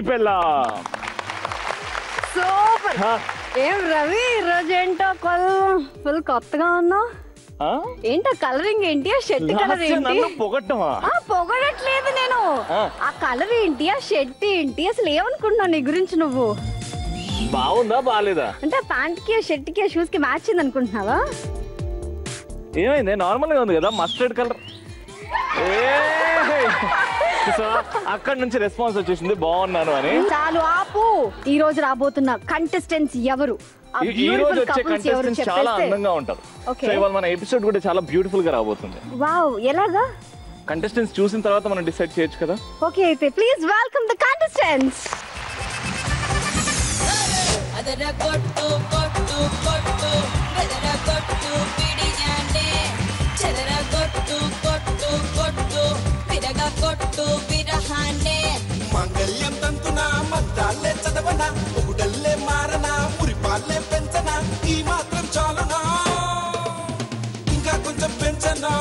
పెళ్ళాం. సూపర్. ఏం రవి ఈరోజు ఏంటో ఫుల్ కొత్తగా ఉన్నావు. ఏంటో కలరింగ్ ఏంటి? ఆ షర్ట్ కలర్ ఏంటి? పొగడట్లేదు నేను. ఆ కలర్ ఏంటి? ఆ షర్ట్ ఏంటి? అసలు ఏమనుకుంటున్నావు నీ గురించి నువ్వు? బాగుందా బాగాలేదా అంటే ప్యాంట్ కి షర్ట్ కి షూస్ కి మ్యాచ్ అయింది అనుకుంటున్నావా? ఏమైంది? నార్మల్ గా ఉంది కదా మస్టర్డ్ కలర్. అక్కడ నుంచి రెస్పాన్స్ వచ్చేసింది బాగున్నాను అని. చాలు ఆపు. ఈ రోజు రాబోతున్న కంటెస్టెంట్స్ ఎవరు? ఈ రోజు వచ్చే కంటెస్టెంట్స్ చాలా అందంగా ఉంటారు. సో ఇవాళ మన ఎపిసోడ్ కూడా చాలా బ్యూటిఫుల్ గా రాబోతుంది. వావ్, ఎలాగా? కంటెస్టెంట్స్ చూసిన తర్వాత మనం డిసైడ్ చేయొచ్చు కదా. ఓకే అయితే ప్లీజ్ వెల్కమ్ ద కంటెస్టెంట్స్. మంగళ్యం తంతునా మద్దాలే చదవనా ఒకడల్లే మారనా మురిపాలే పెంచనా ఈ మాత్రం చాలునా ఇంకా కొంచెం పెంచనా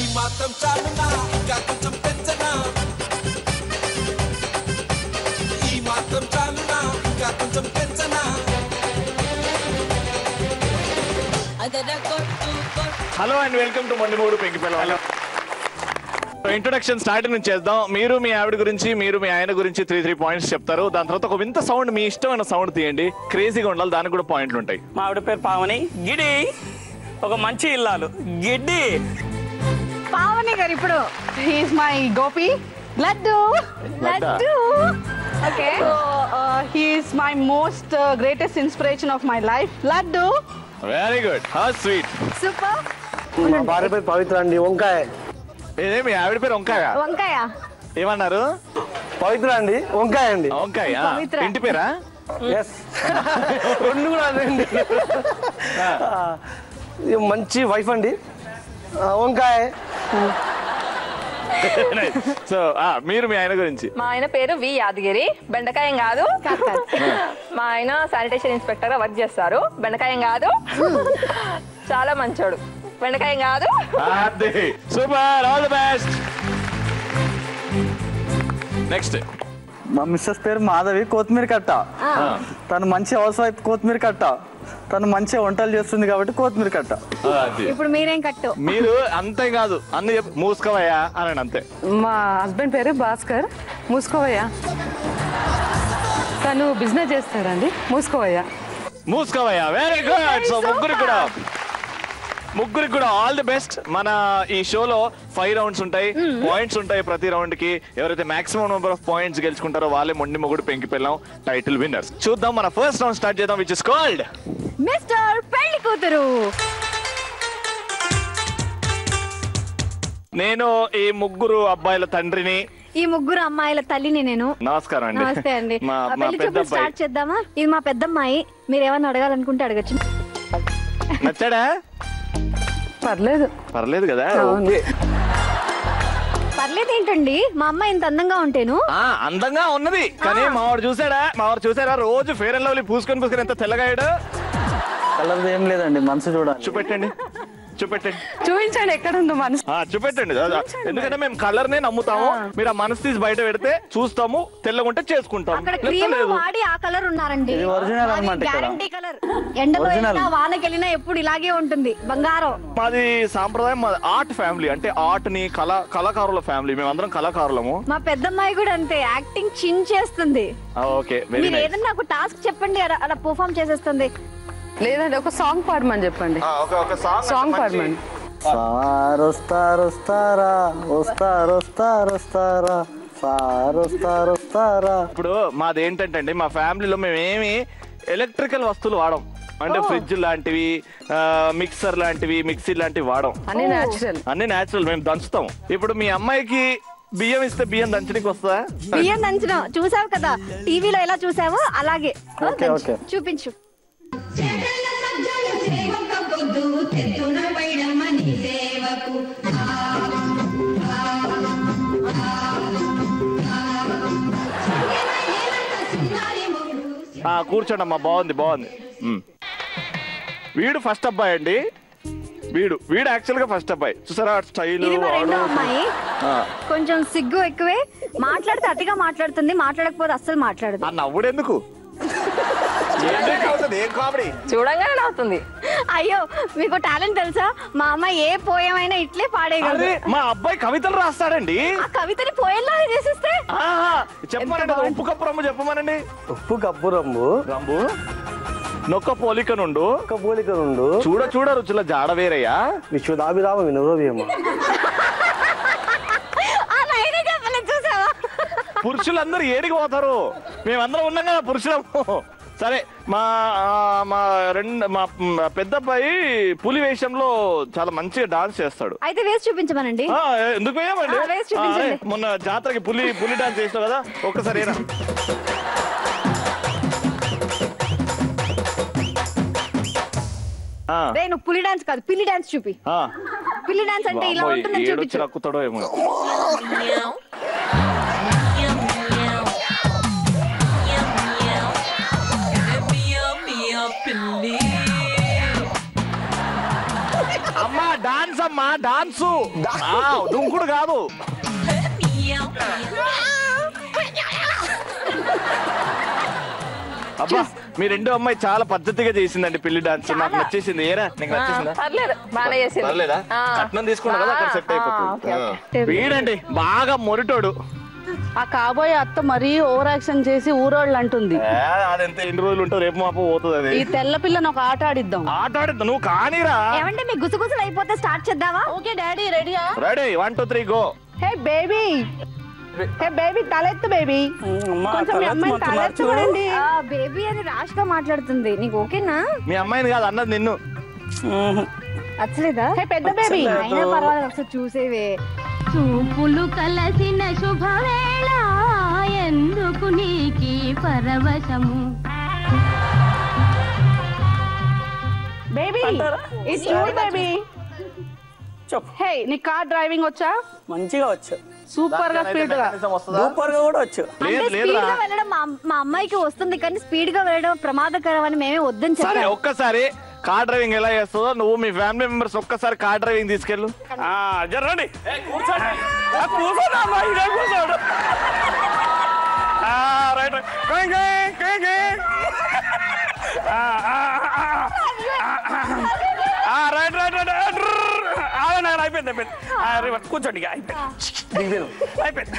ఈ మాత్రం చాలునా ఇంకా కొంచెం పెంచనా ఈ మాత్రం చాలునా ఇంకా కొంచెం పెంచనా. Hello and welcome to Mondimudu Penkipalli. Introduction start నుంచి చేద్దాం. మీరు మీ ఆవిడ గురించి, మీరు మీ ఆయన గురించి 3 పాయింట్స్ చెప్తారు. దాని తర్వాత ఒక వింత సౌండ్, మీ ఇష్టమైన సౌండ్ తీయండి. క్రేజీగా ఉండాలి, దానికి కూడా పాయింట్లు ఉంటాయి. మా ఆవిడ పేరు పావని. గిడి ఒక మంచి ఇల్లాలు గిడ్డి. పావని గారు ఇప్పుడు he's my Gopi laddu. Okay. He's my most greatest inspiration of my life laddu. Very good. How sweet. Super. మా భార్య పేరు పవిత్ర అండి. వంకాయ. ఏదే మీ ఆవిడ పేరు వంకాయ? వంకాయ ఏమన్నారు? పవిత్ర అండి. వంకాయ అండి. వంకాయ ఇంటి పేరా? రెండు కూడా అదండి. మంచి వైఫ్ అండి. వంకాయ. సో మీరు మీ ఆయన గురించి? మా ఆయన పేరు వి యాదగిరి. బెండకాయం కాదు, మా ఆయన శానిటేషన్ ఇన్స్పెక్టర్ గా వర్క్ చేస్తారు. బెండకాయం కాదు, చాలా మంచోడు. బెండకాయం కాదు. Super, all the best. Next. మా మిస్సెస్ పేరు మాధవి. కొత్తిమీర కట్ట. తను మంచి హౌస్ వైఫ్. కొత్తిమీర కట్ట. తను మంచిగా వంటలు చేస్తుంది కాబట్టి కొత్తిమీర కట్ట. ఇప్పుడు మీరేం కట్టు? మీరు అంతే కాదు, అన్ని మూసుకోవయ్యా అని అంతే. మా హస్బెండ్ పేరు భాస్కర్. మూసుకోవయ్యా. తను బిజినెస్ చేస్తాడండి. మూసుకోవయ్యా. మూసుకోవయ్యా. Very good. సో ముగ్గురికి కూడా ఆల్ ది బెస్ట్. మన ఈ షోలో 5 రౌండ్స్ ఉంటాయి, పాయింట్స్ ఉంటాయి ప్రతి రౌండ్ కి. ఎవరైతే మాక్సిమం నెంబర్ ఆఫ్ పాయింట్స్ గెలుచుకుంటారో వాళ్ళే మొండి మొగుడు పెంకి పెళ్ళాం టైటిల్ విన్నర్స్. చూద్దాం, మన ఫస్ట్ రౌండ్ స్టార్ట్ చేద్దాం, విచ్ ఇస్ కాల్డ్ మిస్టర్ పెళ్లి కూతురు. నేను ఈ ముగ్గురు అబ్బాయిల తండ్రిని, ఈ ముగ్గురు అమ్మాయిల తల్లిని నేను. నమస్కారం అండి. నమస్తే అండి. మా పెళ్లి పెద్ద చూపులు స్టార్ట్ చేద్దామా? ఇది మా పెద్దమ్మాయి. మీరు ఏమన్నా అడగాలనుకుంటే అడగచ్చు. నచ్చాడా? పర్లేదు కదా. పర్లేదు ఏంటండి, మా అమ్మాయి ఇంత అందంగా ఉంటేను. అందంగా ఉన్నది కానీ మావాడు చూసారా రోజు ఫేర్ అండ్ లవ్లీ పూసుకొని ఎంత తెల్లగాయాడు. కలర్ ఏం లేదండి, మనసు చూడాలి. చూపెట్టండి. చూపించండి ఎక్కడ ఉందో మనసు. చూపెట్టండి. ఎందుకంటే మేము కలర్ నే నమ్ముతాము. మీరు ఆ మనసు తీసి బయట పెడితే చూస్తాము, తెల్లగుంటే చేసుకుంటాము. అక్కడ క్రీమ్ వాడి ఆ కలర్ ఉన్నారండి. ఒరిజినల్ అన్నమాట. Guarantee colour. ఎండలో వెళ్ళినా వానకి వెళ్ళినా ఎప్పుడు ఇలాగే ఉంటుంది బంగారం. మాది సాంప్రదాయం, మాది ఆర్ట్ ఫ్యామిలీ. అంటే ఆర్ట్ ని కళాకారుల ఫ్యామిలీ. మేమందరం కళాకారులము. మా పెద్దమ్మాయి కూడా అంతే, యాక్టింగ్ చించేస్తుంది. Okay, very nice. ఏదైనా నాకు టాస్క్ చెప్పండి, అలా పర్ఫార్మ్ చేసేస్తుంది. లేదండి, ఒక సాంగ్ పాడమని చెప్పండి. ఒక సాంగ్ పాడమని. ఇప్పుడు మాది ఏంటంటే అండి, మా ఫ్యామిలీలో మేమేమి ఎలక్ట్రికల్ వస్తువులు వాడం. అంటే ఫ్రిడ్జ్ లాంటివి, మిక్సర్ లాంటివి, మిక్సీ లాంటివి వాడం. అన్ని న్యాచురల్. మేము దంచుతాం. ఇప్పుడు మీ అమ్మాయికి బియ్యం ఇస్తే బియ్యం దంచడానికి వస్తుందా? బియ్యం దంచడం చూసావు కదా టీవీలో, ఎలా చూసావో అలాగే చూపించు. కూర్చోండి అమ్మా. బాగుంది. వీడు ఫస్ట్ అబ్బాయి అండి. వీడు యాక్చువల్ గా ఫస్ట్ అబ్బాయి చూసారా స్టైల్. ఇది మా రెండో అమ్మాయి, కొంచెం సిగ్గు ఎక్కువే, మాట్లాడితే అతిగా మాట్లాడుతుంది, మాట్లాడకపోతే అస్సలు మాట్లాడదు. ఆ నవ్వుడు ఎందుకు? చూడంగానే నవ్వుతుంది. అయ్యో మీకు టాలెంట్ తెలుసా, మా అమ్మ ఏ పోయమైనా ఇట్లే పాడేయగలదు. మా అబ్బాయి కవితలు రాస్తాడండి. ఆ కవితని పోయేలా చేసేస్తే చెప్పమనండి. ఉప్పు కప్పు రమ్ము చెప్పమనండి. ఉప్పు కప్పు రంబు రంబు నొక్క పోలిక నుండు ఒక్క పోలిక నుండు చూడ రుచుల జాడ వేరయ్యా విశ్వదాభిరామ వినోదయమ. చూసావా పురుషులందరూ ఏడికి పోతారు, మేమందరం ఉన్నాం కదా పురుషులము. సరే మా పెద్ద అబ్బాయి పులి వేషంలో చాలా మంచిగా డాన్స్ చేస్తాడు. అయితే వేసి చూపించమనండి. ఎందుకు వేయమండి? మొన్న జాతరకి పులి డాన్స్ చేస్తావు కదా, ఒక్కసారి ఏనా? నువ్వు పులి డాన్స్ కాదు పిల్లి డాన్స్ చూపి. పిల్లి డాన్స్ అంటే ఇలా ఉంటుందని చూపించు. రక్కుతాడో ఏమో. అమ్మా డాన్స్, అమ్మా డాన్సు, దుంకుడు కాదు. అబ్బా మీ రెండో అమ్మాయి చాలా పద్ధతిగా చేసిందండి పెళ్లి డాన్స్, నాకు నచ్చేసింది. ఏరా నీకు నచ్చేసిందా? పర్లేదా? కట్నం తీసుకున్నా కదా అక్కడ సెట్ అయిపోతుంది. వీడండి బాగా మొరిటోడు. ఆ కాబోయే అత్త మరీ ఓవర్ యాక్షన్ చేసి ఊరోళ్ళు అంటుంది. అదెంత ఎన్ని రోజులు ఉంటావు, రేపు మాపు పోతుంది. అది ఈ తెల్ల పిల్లని ఒక ఆట ఆడిద్దాం. నువ్వు కానీరా. ఏమంటే మీ గుసగుసలు అయిపోతే స్టార్ట్ చేద్దామా? ఓకే డాడీ రెడీయా? Ready 1 2 3 go. Hey baby, hey baby తలెత్తు బేబీ. కొంచెం మీ అమ్మాయిని తలెత్తు చూడండి. బేబీ అని రాష్ గా మాట్లాడుతుంది, నీకు ఓకేనా? మీ అమ్మాయిని కాదు అన్నది నిన్ను. నచ్చలేదా? హే పెద్ద బేబీ. అయినా పర్వాలేదు ఒకసారి చూసేవే. చూపులు కలసిన శుభవేళ ఎందుకు నీకి పరవశము. Baby it's you baby. చెప్పు. హే నీ కార్ డ్రైవింగ్ వచ్చా? మంచిగా వచ్చు. సూపర్ గా స్పీడ్ గా సూపర్ గా కూడా వచ్చు. అంటే స్పీడ్ గా వెళ్ళడం మా అమ్మాయికి వస్తుంది, కానీ స్పీడ్ గా వెళ్ళడం ప్రమాదకరం అని మేమే వద్దని సరే చెప్పాం. ఒక్కసారి కార్ డ్రైవింగ్ ఎలా చేస్తుందో నువ్వు మీ ఫ్యామిలీ మెంబర్స్ ఒక్కసారి కార్ డ్రైవింగ్ తీసుకెళ్ళు. జరండి కూర్చోండి. కూర్చోండి అమ్మా, ఇదే కూర్చోడు. రైట్ రైట్ రైట్ రైట్ అయిపోయింది అయిపోయింది. కూర్చోండి అయిపోయింది.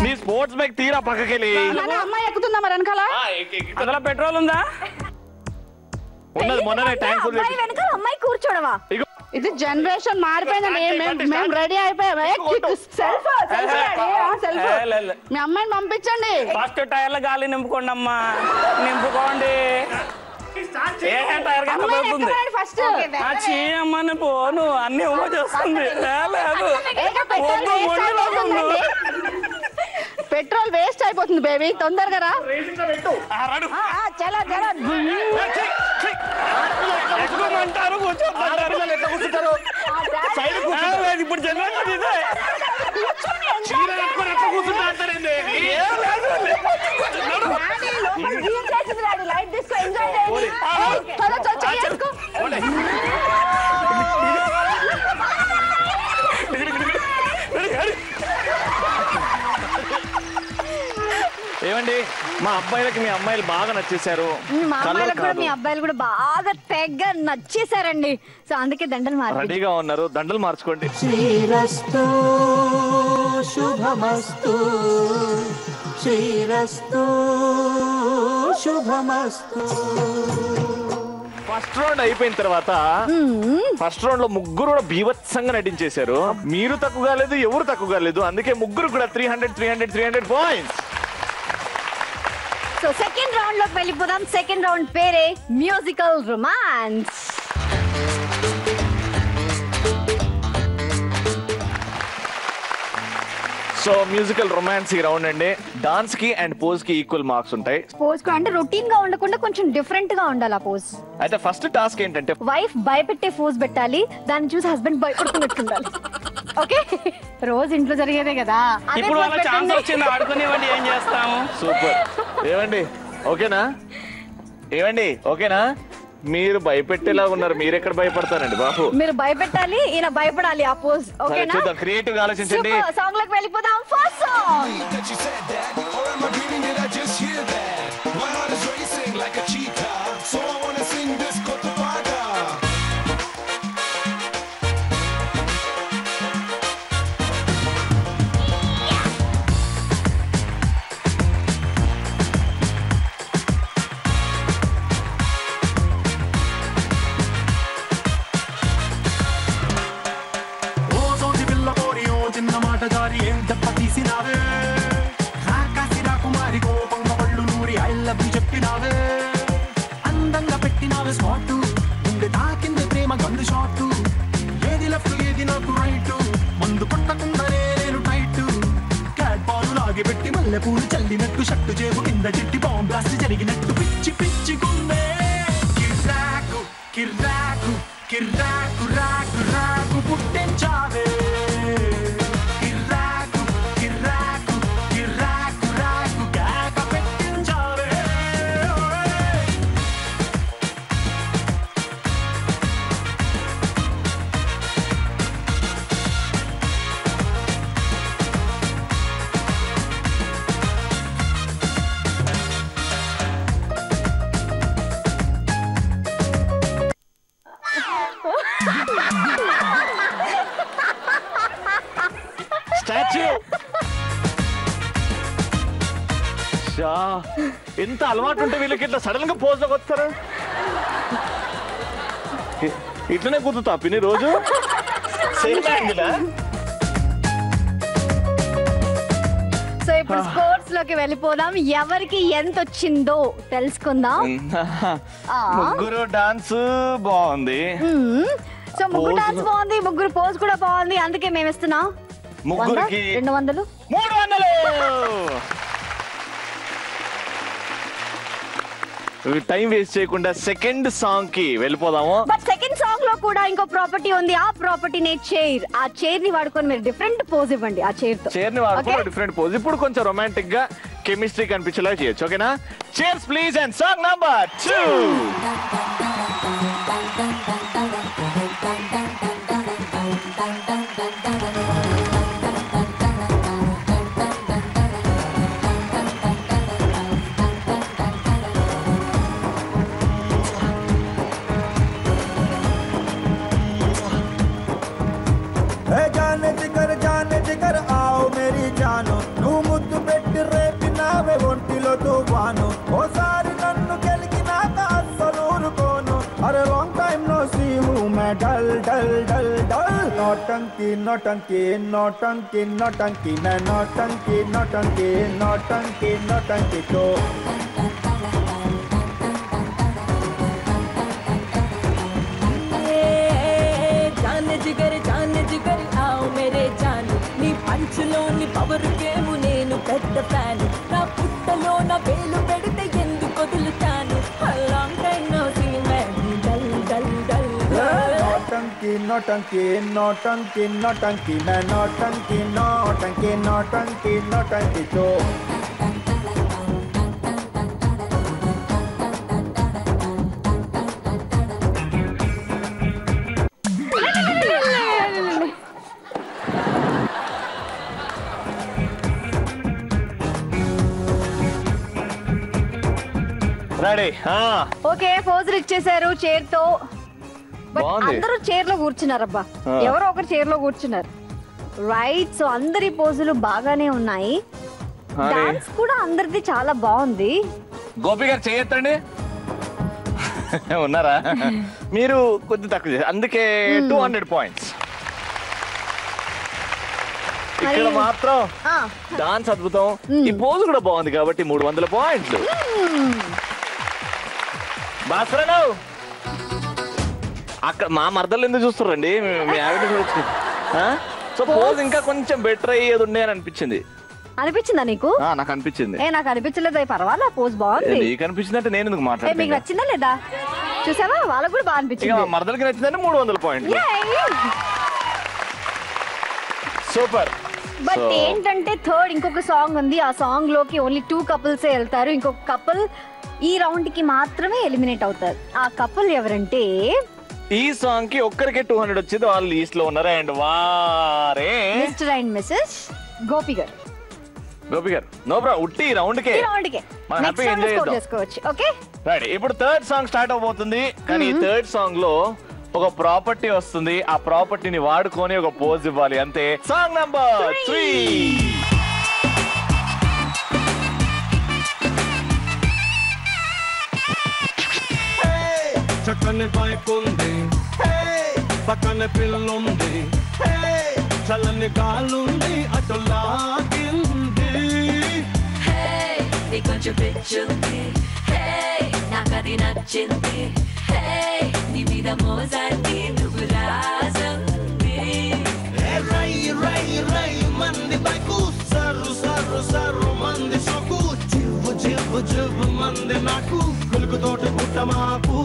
నీ స్పోర్ట్స్ బైక్ తీరా పక్కకెళ్ళి. అమ్మాయి ఎక్కుతుందా మరి వెనకాల? అందులో పెట్రోల్ ఉందా? ఉన్నది మొన్ననే ట్యాంక్ ఫుల్ అమ్మాయి వెనకాల అమ్మాయి కూర్చోడవా? ఇది జనరేషన్ మారిపోయిందండి. మేము రెడీ అయిపోయాం. సెల్ఫ్ మీ అమ్మాయిని పంపించండి. ఫస్ట్ టైర్ల గాలి నింపుకోండి అమ్మా, నింపుకోండి. ఏ టైర్ కనబడుతుంది? చీయమ్మని పోను అన్ని ఉమ్మ చేస్తుంది. పెట్రోల్ వేస్ట్ అయిపోతుంది బేబీ, తొందరగా రా. ఎక్కుమంటారు కూర్చోమంటారు. ఇప్పుడు జనరేషన్ ఇదే. ఏమండి మా అబ్బాయిలకి మీ అమ్మాయిలు బాగా నచ్చేశారు. మా అమ్మాయిలకు కూడా మీ అబ్బాయిలు కూడా బాగా తెగ నచ్చేసారండి. సో అందుకే దండలు మార్చి రెడీగా ఉన్నారు, దండలు మార్చుకోండి. శ్రీరస్తు శుభమస్తు, శ్రీరస్తు శుభమస్తు. ఫస్ట్ రౌండ్ అయిపోయిన తర్వాత ఫస్ట్ రౌండ్ లో ముగ్గురు కూడా బీభత్సంగా నటించేశారు. మీరు తక్కువ కాలేదు, ఎవరు తక్కువ కాలేదు. అందుకే ముగ్గురు కూడా 300 పాయింట్స్. సో సెకండ్ రౌండ్ లోకి వెళ్ళిపోదాం. సెకండ్ రౌండ్ పేరే musical romance. So musical romance ఈ రౌండ్ అండి. డాన్స్ కి అండ్ పోజ్ కి ఈక్వల్ మార్క్స్ ఉంటాయి. పోజ్ కు అంటే రొటీన్ గా ఉండకుండా కొంచెం డిఫరెంట్ గా ఉండాలి ఆ పోజ్. అయితే ఫస్ట్ టాస్క్ ఏంటంటే వైఫ్ భయపెట్టే పోజ్ పెట్టాలి, దాన్ని చూసి హస్బెండ్ భయపడుతున్నట్టుండాలి. ఓకే, రోజు ఇంట్లో జరిగేదే కదా. ఇప్పుడు వాళ్ళ ఛాన్స్ వచ్చింది, ఆడుకునేవాడి ఏం చేస్తాము. సూపర్. ఏమండి ఓకేనా? ఏమండి ఓకేనా? మీరు భయపెట్టేలా ఉన్నారు, మీరు ఎక్కడ భయపడతారండి బాబు. మీరు భయపెట్టాలి, ఈయన భయపడాలి. ఆ పోజ్ ఓకేనా? చూద్దాం, క్రియేటివ్ గా ఆలోచించండి. సాంగ్ లోకి వెళ్ళిపోదాం. First song. అందంగా పెట్టినావే స్పాట్, గుండె తాకింది ప్రేమ గండు షాట్, ఏది లెఫ్ట్ ఏది నాకు రైట్, మందు కొట్టకుండానే నేను టైట్, క్యాట్ పాలు లాగి పెట్టి మల్లె పూలు చల్లినట్టు, షట్టు చేపు కింద చిట్టి బాంబ్ బ్లాస్ట్ జరిగినట్టు, పిచ్చి పిచ్చి గుండె కిర్రాకు కిర్రాకు కిర్రాకు రాకు రాకు పుట్టించావే, కిర్రాకు కిర్రాకు కిర్రాకు రాకు కేక పెట్టించావే. స్టాచ్యూ ఎంత అలవాటు ఉంటే వీళ్ళకి ఇట్లా సడన్ గా పోజ్ లోకి వస్తారు. ఇట్లనే కుదుతా పిన్ని రోజు సో ఇప్పుడు స్పోర్ట్స్ లోకి వెళ్ళిపోదాం. ఎవరికి ఎంత వచ్చిందో తెలుసుకుందాం. ముగ్గురు డాన్స్ బాగుంది. సో ముగ్గురు డాన్స్ బాగుంది, ముగ్గురు పోజ్ కూడా బాగుంది. అందుకే మేము ఇస్తున్నాం ముగ్గురికి 200 300. టైం వేస్ట్ చేయకుండా సెకండ్ సాంగ్ కి వెళ్ళిపోదాము. బట్ సెకండ్ సాంగ్ లో కూడా ఇంకో ప్రాపర్టీ ఉంది. ఆ ప్రాపర్టీనే చైర్. ఆ చైర్ ని వాడుకొని మీరు డిఫరెంట్ పోజ్ ఇవ్వండి. ఆ చైర్ ని వాడుకొని డిఫరెంట్ పోజ్. ఇప్పుడు కొంచెం రొమాంటిక్ గా కెమిస్ట్రీ కనిపించేలా చేయొచ్చు. ఓకేనా? Chairs please. And song number 2. जाने जिगर आओ मेरी जानो तू मुद्दु పెట్టి రేపినావే ఒంటిలో తువాను ఓసారి నన్ను గెలికినాక అస్సలు ఊరుకోను అరే లాంగ్ టైమ్ నో సీ హూ మే డల్ డల్ డల్ డల్ నోటంకి నోటంకి నోటంకి నోటంకి మే నోటంకి నోటంకి నోటంకి నోటంకి తో जाने जिगर आओ मेरे जानु नी పంచులోని పవర్ గేము నేను పెద్ద ఫ్యాన్ నా పుట్టలో నా వేలు పెడితే ఎందుకు వదులుతాను long time no see man dull dull dull నోటంకి నోటంకి నోటంకి నోటంకి మే నోటంకి నోటంకి నోటంకి నోటంకి తో రెడీ. ఓకే, పోజులు ఇచ్చేసారు చైర్ తో. బట్ అందరూ చైర్ లో కూర్చున్నారబ్బా. ఎవరో ఒకరు చైర్ లో కూర్చున్నారు. రైట్. సో అందరి పోజులు బాగానే ఉన్నాయి. డాన్స్ కూడా అందరిది చాలా బాగుంది. గోపి గారు చేయొద్దండి. ఉన్నారా? మీరు కొద్ది తక్కువ చేశారు, అందుకే 200 పాయింట్స్. ఇక్కడ మాత్రం డాన్స్ అద్భుతం, ఈ పోజ్ కూడా బాగుంది కాబట్టి 300 పాయింట్లు. భాస్కరరావు అక్కడ మా మర్దలు ఎందుకు చూస్తారండి? మీ ఆవిడ చూడొచ్చు. సో పోజ్ ఇంకా కొంచెం బెటర్ అయ్యేది ఉండే అని అనిపించింది. అనిపించిందా నీకు? నాకు అనిపించింది. నాకు అనిపించలేదు. పర్వాలా, పోజ్ బాగుంది. నీకు అనిపించింది అంటే నేను ఎందుకు మాట్లాడాను? మీకు నచ్చిందా లేదా? చూసావా, వాళ్ళకు కూడా బాగా అనిపించింది. మర్దలకి నచ్చిందంటే 300 పాయింట్లు. సూపర్. బట్ ఏంటంటే థర్డ్ ఇంకొక సాంగ్ ఉంది. ఆ సాంగ్ లోకి ఓన్లీ 2 కపుల్సే వెళ్తారు. ఇంకొక కపుల్ ఈ రౌండ్ కి మాత్రమే ఎలిమినేట్ అవుతారు. ఆ కపుల్ ఎవరంటే ఈ సాంగ్ కి ఒక్కరికి 200 వచ్చింది. వాళ్ళు లీస్ట్ లో ఉన్నారు. అండ్ వారే మిస్టర్ అండ్ మిసెస్ గోపి గారు. గోపి గారు నో బ్రో, ఉట్టి రౌండ్ కే మనం హ్యాపీ ఎంజాయ్ చేసుకోవచ్చు. Okay right. ఇప్పుడు థర్డ్ సాంగ్ స్టార్ట్ అవబోతుంది. కానీ ఈ థర్డ్ సాంగ్ లో ఒక ప్రాపర్టీ వస్తుంది. ఆ ప్రాపర్టీని వాడుకొని ఒక పోజ్ ఇవ్వాలి అంతే. Song number 3. చక్కని పైకుంది, పక్కన పిల్లుంది, చల్లని గాలుంది, అటు లాగింది. కొంచెం పిచ్చుంది, నాకది నచ్చింది, నీ మీద మోజాన్ని నువ్వు రాజంది. రై రై రై మంది బైకు, సర్రు సర్రు సర్రు మంది సొక్కు, జివ్వు జివ్వు జివ్వు మంది నాకు, కులుకుతోటి పుట్ట మాకు.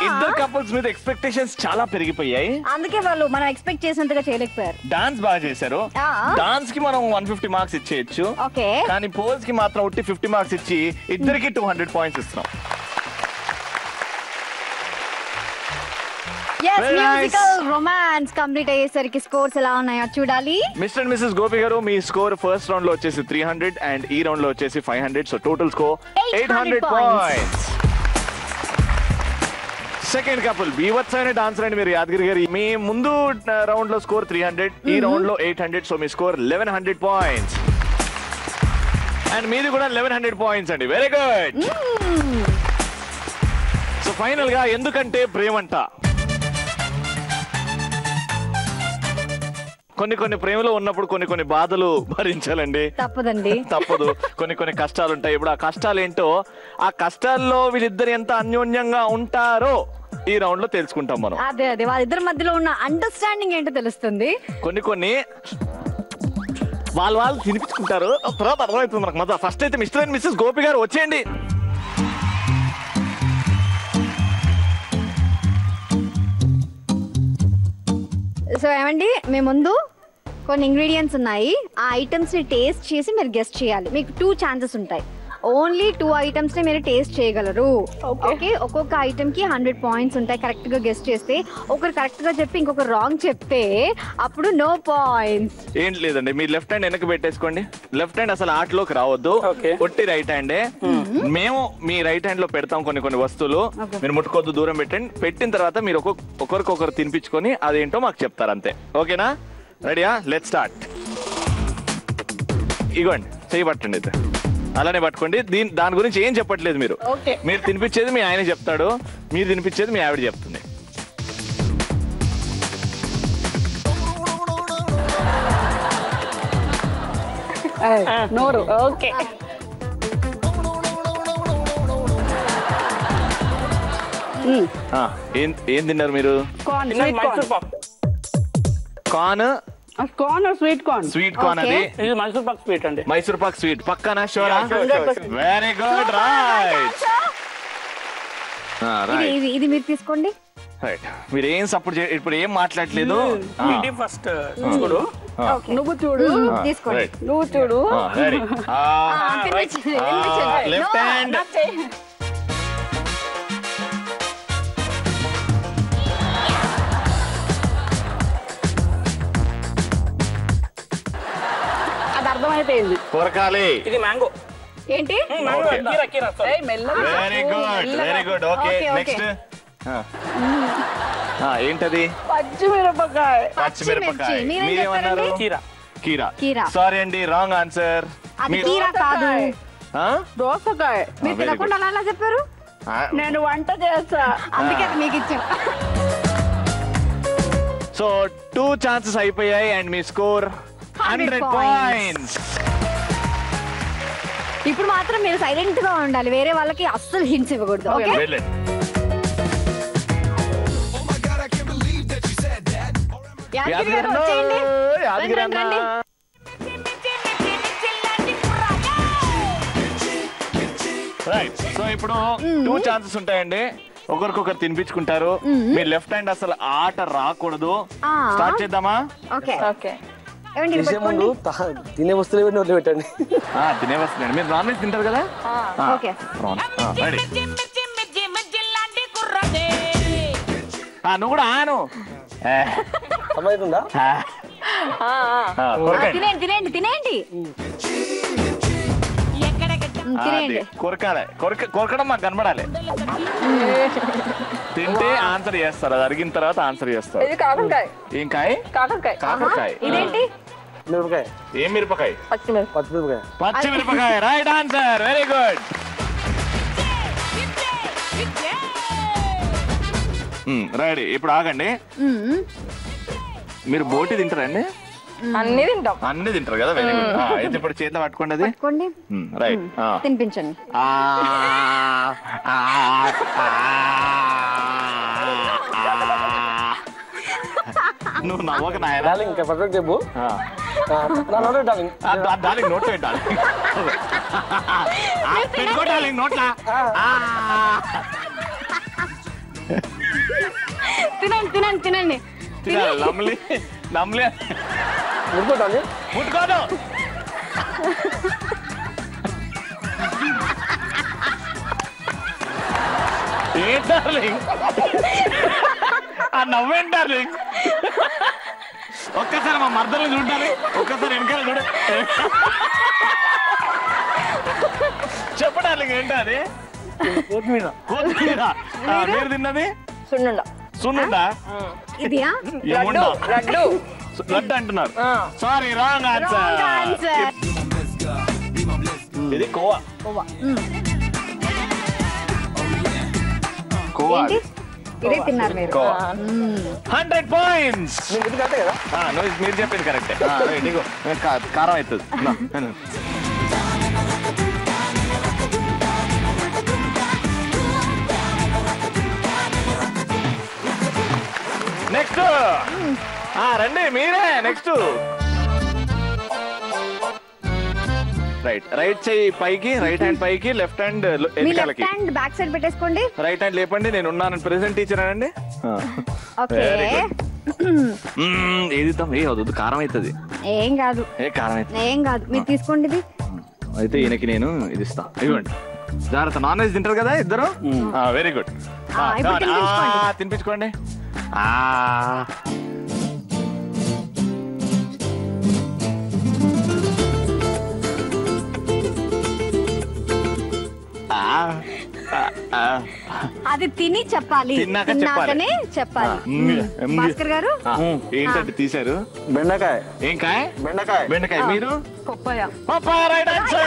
ఇద్దరు కపుల్స్ మీద ఎక్స్పెక్టేషన్స్ చాలా పెరిగిపోయాయి. అందుకే వాళ్ళు మనం ఎక్స్పెక్ట్ చేసినంతగా చేయలేకపోయారు. డాన్స్ బాగా చేశారు. డాన్స్ కి మనం 150 మార్క్స్ ఇచ్చేయచ్చు. కానీ పోజ్ కి మాత్రం ఉట్టి 50 మార్క్స్ ఇచ్చి ఇద్దరికి 200 పాయింట్స్ ఇస్తున్నాం. మ్యూజికల్ రొమాన్స్ కంప్లీట్ అయ్యేసరికి స్కోర్స్ ఎలా ఉన్నాయో చూడాలి. మిస్టర్ అండ్ మిసెస్ గోపి గారు, మీ స్కోర్ ఫస్ట్ రౌండ్ లో వచ్చేసి 300 అండ్ ఈ రౌండ్ లో వచ్చేసి 500. So total score 800 points. Second couple బీవత్సైన డాన్సర్ అండి మీరు యాదగిరి గారు. మీ ముందు రౌండ్ లో స్కోర్ 300, ఈ రౌండ్ లో 800. So me score 1100 points and మీది కూడా 1100 పాయింట్స్ అండి. Very good. సో ఫైనల్ గా ఎందుకంటే ప్రేమంట, కొన్ని ప్రేమలో ఉన్నప్పుడు కొన్ని బాధలు భరించాలండి. తప్పదండి, తప్పదు. కొన్ని కష్టాలు ఉంటాయి. ఇప్పుడు ఆ కష్టాలు ఏంటో, ఆ కష్టాల్లో వీళ్ళిద్దరు ఎంత అన్యోన్యంగా ఉంటారో ఈ రౌండ్ లో తెలుసుకుంటాం మనం. అదే వాళ్ళిద్దరి మధ్యలో ఉన్న అండర్స్టాండింగ్ ఏంటో తెలుస్తుంది. కొన్ని వాళ్ళు తినిపించుకుంటారు, తర్వాత అర్థమవుతుంది మనకు. మళ్ళీ ఫస్ట్ అయితే మిస్టర్ అండ్ మిస్సెస్ గోపి గారు వచ్చేయండి. సో ఏమండి, మీ ముందు కొన్ని ఇంగ్రీడియంట్స్ ఉన్నాయి. ఆ ఐటమ్స్ ని టేస్ట్ చేసి మీరు గెస్ట్ చేయాలి. మీకు 2 ఛాన్సెస్ ఉంటాయి. ఓన్లీ 2 ఐటమ్స్ ని మీరు టేస్ట్ చేయగలరు. ఓకే, ఒక్కొక్క ఐటమ్ కి 100 పాయింట్స్ ఉంటాయి. కరెక్ట్ గా గెస్ట్ చేస్తే, ఒకరు కరెక్ట్ గా చెప్పి ఇంకొకరు రాంగ్ చెప్తే అప్పుడు నో పాయింట్స్. ఏం లేదండి, మీరు లెఫ్ట్ హ్యాండ్ వెనక్కి పెట్టేసుకోండి. లెఫ్ట్ హ్యాండ్ అసలు ఆటలోకి రావద్దు, ఒట్టి రైట్ హ్యాండే. మేము మీ రైట్ హ్యాండ్ లో పెడతాం కొన్ని వస్తువులు. మీరు ముట్టుకోవద్దు, దూరం పెట్టండి. పెట్టిన తర్వాత మీరు ఒకరికొకరు తినిపించుకొని అదేంటో మాకు చెప్తారు అంతే. ఓకేనా? రెడీయా? Let's start. ఇగోండి, చెయ్యి పట్టండి. అయితే అలానే పట్టుకోండి. దాని గురించి ఏం చెప్పట్లేదు మీరు. మీరు తినిపించేది మీ ఆయన చెప్తాడు, మీరు తినిపించేది మీ ఆవిడ చెప్తుంది. నోరు. ఓకే, ఏం తిన్నారు మీరు? Corn sweet corn. Sweet corn. అది మైసూర్ పాక్ స్వీట్ అండి. మైసూర్ పాక్ స్వీట్ పక్కన. షూరా? Very good. రైట్. ఇది మీరు తీసుకోండి. రైట్. మీరు ఏం సపోర్ట్ ఇప్పుడు ఏం మాట్లాడలేదు. ఫస్ట్ చూడు, నువ్వు చూడు, తీసుకోండి. నువ్వు చూడు. Left hand. అది అర్థమైపోయింది. కొరకాలి. ఇది మ్యాంగో. ఏంటి? Very good. Okay, next. ఏంటది? పచ్చిమిరపకాయ. మీరేమన్నారు? కీరా. సారీ అండి, రాంగ్ ఆన్సర్. కీరా కాదు, దోసకాయ. మీరు తినకుండా అలా చెప్పారు. నేను వంట చేస్తా, అందుకే మీకు ఇచ్చా. సో 2 ఛాన్సెస్ అయిపోయాయి అండ్ మీ స్కోర్ 100 పాయింట్స్. ఇప్పుడు మాత్రం మీరు సైలెంట్ గా ఉండాలి, వేరే వాళ్ళకి అస్సలు హింట్స్ ఇవ్వకూడదు. ఓకే యాదగిరి గారు వచ్చేయండి. రండి. రైట్. సో ఇప్పుడు 2 ఛాన్సెస్ ఉంటాయండి, ఒకరికొకరు తినిపించుకుంటారు. మీ లెఫ్ట్ హ్యాండ్ అసలు ఆట రాకూడదు. స్టార్ట్ చేద్దామా? Okay okay. ముందు తినే వస్తువులు నోట్లో పెట్టండి. తినే వస్తుంది. మీరు నాన్ వెజ్ తింటారు కదా? Okay ready. నువ్వు కూడా ఆను. అమ్మాయితుందా? తినేయండి తినేయండి తినేయండి తినేయండి. కొరకడం మాకు కనబడాలి. తింటే ఆన్సర్ చేస్తారు, అది అడిగిన తర్వాత ఆన్సర్ చేస్తారు. ఏం కాయ? కాకరకాయ. ఇదేంటి? మిరపకాయ. ఏం మిరపకాయ? పచ్చిమిరపకాయ. పచ్చిమిరపకాయ. Right answer, very good. Ready. ఇప్పుడు ఆగండి. మీరు బోటి తింటారండి? అన్ని తింటాం. అన్ని తింటారు కదా, వెరీ గుడ్. అయితే ఇప్పుడు చేతిలో పట్టుకోండి. అది పట్టుకోండి. రైట్. తినిపించండి. నువ్వు నవ్వక నాయనా. ఇంకా పర్ఫెక్ట్ చెప్పు. డార్లింగ్ నోట్లో పెట్టాలి. పెట్టుకో డార్లింగ్ నోట్లా. తినండి తినండి తినండి. నమ్లి నమ్లి ముట్టుకోటాలి. ముట్టుకోదు. ఏ డార్లింగ్ ఆ నవ్వేంటి డార్లింగ్? ఒక్కసారి మా మర్దలు చూడాలి, ఒక్కసారి వెనకాల చూడ. చెప్పు డార్లింగ్ ఏంటి అది? కొత్తిమీర. కొత్తిమీర. మీరు తిన్నది సున్నుండా. ఇదియా? లడ్డు అంటున్నారు. Sorry, wrong answer. ఇది కోవా. కోవా. ఇదే తిన్నారు మీరు. 100 పాయింట్స్. మీరు చెప్పింది కరెక్టే. కారం అవుతుంది. నెక్స్ట్ రండి, మీరే నెక్స్ట్. రైట్ చెయ్యి పైకి, రైట్ హ్యాండ్ పైకి, లెఫ్ట్ హ్యాండ్ ఎన్నికలకి. బ్యాక్ సైడ్ పెట్టేసుకోండి. రైట్ హ్యాండ్ లేపండి. నేను ఉన్నాను, ప్రెసెంట్ టీచర్ అనండి. ఏది వద్దు, కారం అవుతుంది. ఏం కాదు, కారం అవుతుంది. ఏం కాదు, మీరు తీసుకోండి. ఇది అయితే ఈయనకి నేను ఇది ఇస్తా. ఇవ్వండి. జాగ్రత్త, నాన్ వెజ్ తింటారు కదా ఇద్దరు. Very good. తినిపించుకోండి. అది తిని చెప్పాలి, తిన్నాకనే చెప్పాలి. భాస్కర్ గారు ఏంటంటే తీశారు? బెండకాయ. ఏం కాయ? బెండకాయ. బెండకాయ. మీరు? Papaya. Right answer.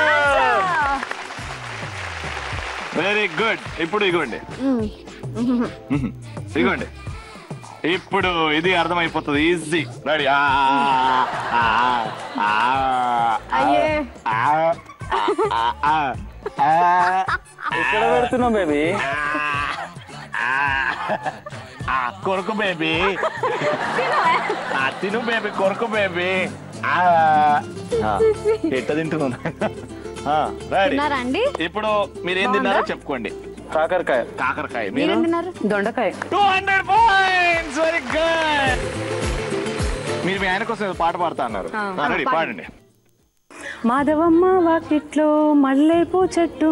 Very good. ఇప్పుడు ఇగోండి, ఇగోండి. ఇప్పుడు ఇది అర్థమైపోతుంది, ఈజీ. రెడీ. ఎక్కడ పెడుతున్నావు బేబీ? కొరకు బేబీ. తిను బేబీ, కొరకు బేబీ. ఎట్ట తింటున్నా. ఇప్పుడు మీరేం తిన్నారో చెప్పుకోండి. కాకరకాయ. కాకరకాయ. మీరు దొండకాయ. 200 పాయింట్స్. Very good. మీరు మీ ఆయన కోసం పాట పాడుతా అన్నారు. రెడీ, పాడండి. మాధవమ్మ వాకిట్లో మల్లెపూ చెట్టు,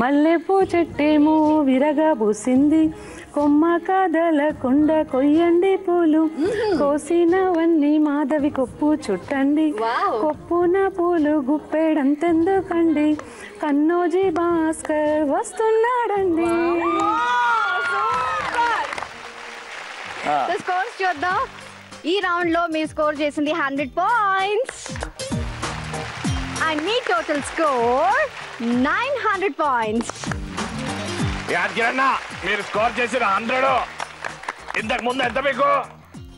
మల్లెపూ చెట్టేమో విరగా పూసింది, కొమ్మ కదలకుండా కొయ్యండి పూలు, కోసినవన్నీ మాధవి కొప్పు చుట్టండి, కొప్పున పూలు గుప్పెడంతెందుకండి, కన్నోజీ భాస్కర్ వస్తున్నాడండి. స్కోర్స్ చూద్దాం. ఈ రౌండ్ లో మీరు స్కోర్ చేసింది 100 points. And me total score 900 points. యాదగిరన్న, మీరు స్కోర్ చేసిన 100. ఇంతకు ముందు ఎంత మీకు?